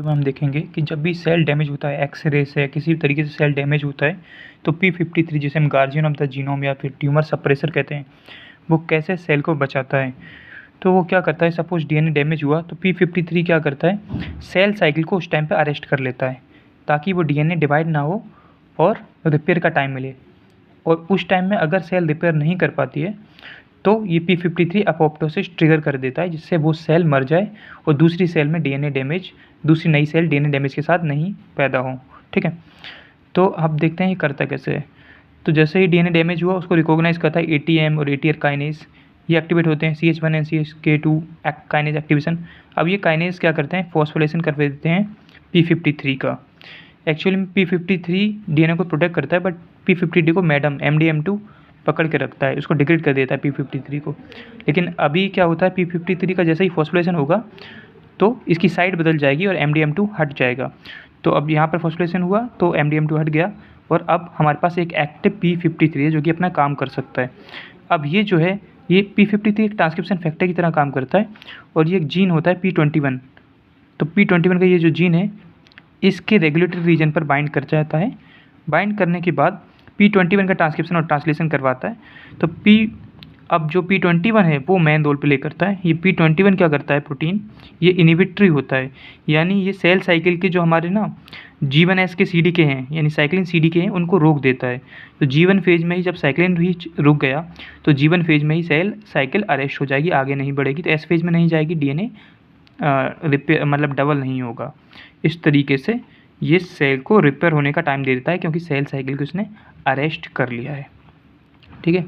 में हम देखेंगे कि जब भी सेल डैमेज होता है एक्सरे से किसी भी तरीके से सेल डैमेज होता है तो P53 जिसे हम गार्जियन ऑफ द जीनोम या फिर ट्यूमर सप्रेसर कहते हैं, वो कैसे सेल को बचाता है। तो वो क्या करता है, सपोज डीएनए डैमेज हुआ तो P53 क्या करता है, सेल साइकिल को उस टाइम पे अरेस्ट कर लेता है ताकि वो डीएनए डिवाइड ना हो और रिपेयर का टाइम मिले। और उस टाइम में अगर सेल रिपेयर नहीं कर पाती है तो ये P53 अपोप्टोसिस ट्रिगर कर देता है, जिससे वो सेल मर जाए और दूसरी सेल में डीएनए डैमेज, दूसरी नई सेल डीएनए डैमेज के साथ नहीं पैदा हो। ठीक है, तो अब देखते हैं ये करता कैसे है। तो जैसे ही डीएनए डैमेज हुआ उसको रिकॉग्नाइज करता है एटीएम और एटीआर काइनेज, ये एक्टिवेट होते हैं CH1 and CHK2 kinase activation. अब ये काइनेज क्या करते हैं, फॉस्फोरिलेशन कर देते हैं P53 का। एक्चुअली में P53 डीएनए को प्रोटेक्ट करता है, बट P53 को मैडम MDM2 पकड़ के रखता है, उसको डिग्रेड कर देता है P53 को। लेकिन अभी क्या होता है, P53 का जैसे ही फॉस्फोरिलेशन होगा तो इसकी साइड बदल जाएगी और MDM2 हट जाएगा। तो अब यहाँ पर फॉस्फोरिलेशन हुआ तो MDM2 हट गया और अब हमारे पास एक एक्टिव P53 है जो कि अपना काम कर सकता है। अब ये जो है, ये P53 एक ट्रांसक्रिप्शन फैक्टर की तरह काम करता है और ये एक जीन होता है P21। तो P21 का ये जो जीन है इसके रेगुलेटरी रीजन पर बाइंड कर जाता है। बाइंड करने के बाद P21 का ट्रांसक्रिप्शन और ट्रांसलेशन करवाता है। तो अब जो P21 है वो मेन रोल प्ले करता है। ये P21 क्या करता है, प्रोटीन ये इनिबिटरी होता है, यानी ये सेल साइकिल के जो हमारे ना G1S के CDK हैं, यानी साइक्लिन CDK हैं, उनको रोक देता है। तो G1 फेज में ही जब साइक्लिन भी रुक गया तो G1 फेज में ही सेल साइकिल अरेस्ट हो जाएगी, आगे नहीं बढ़ेगी। तो S फेज में नहीं जाएगी, डीएनए रिपेयर मतलब डबल नहीं होगा। इस तरीके से ये सेल को रिपेयर होने का टाइम दे देता है क्योंकि सेल साइकिल को उसने अरेस्ट कर लिया है। ठीक है,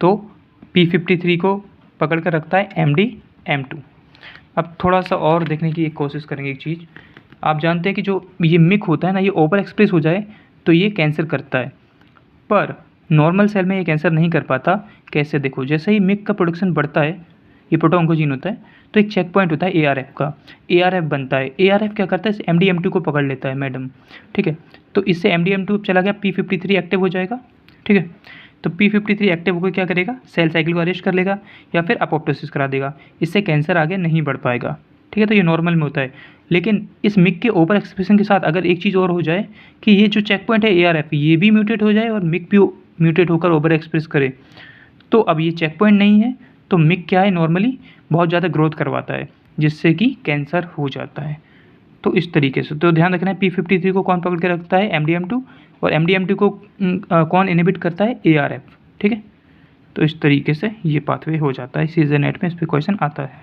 तो P53 को पकड़ कर रखता है MDM2। अब थोड़ा सा और देखने की एक कोशिश करेंगे एक चीज़। आप जानते हैं कि जो ये मिक होता है ना, ये ओवर एक्सप्रेस हो जाए तो ये कैंसर करता है, पर नॉर्मल सेल में ये कैंसर नहीं कर पाता। कैसे, देखो, जैसे ही मिक का प्रोडक्शन बढ़ता है, ये प्रोटोऑन्कोजीन होता है, तो एक चेक पॉइंट होता है ARF का, ARF बनता है। ARF क्या करता है, MDM2 को पकड़ लेता है मैडम। ठीक है, तो इससे MDM2 चला गया, P53 एक्टिव हो जाएगा। ठीक है, तो P53 एक्टिव होकर क्या करेगा, सेल साइकिल को अरेस्ट कर लेगा या फिर अपोप्टोसिस करा देगा, इससे कैंसर आगे नहीं बढ़ पाएगा। ठीक है, तो ये नॉर्मल में होता है। लेकिन इस मिक के ओवर एक्सप्रेशन के साथ अगर एक चीज़ और हो जाए कि ये जो चेक पॉइंट है ARF, ये भी म्यूटेट हो जाए और मिक भी म्यूटेट होकर ओवर एक्सप्रेस करे, तो अब ये चेक पॉइंट नहीं है, तो मिक क्या है, नॉर्मली बहुत ज़्यादा ग्रोथ करवाता है जिससे कि कैंसर हो जाता है। तो इस तरीके से तो ध्यान रखना है, P53 को कौन पकड़ के रखता है, MDM2, और MDM2 को कौन इनहिबिट करता है, ARF। ठीक है, तो इस तरीके से ये पाथवे हो जाता है। सीजन 8 में इस पर क्वेश्चन आता है।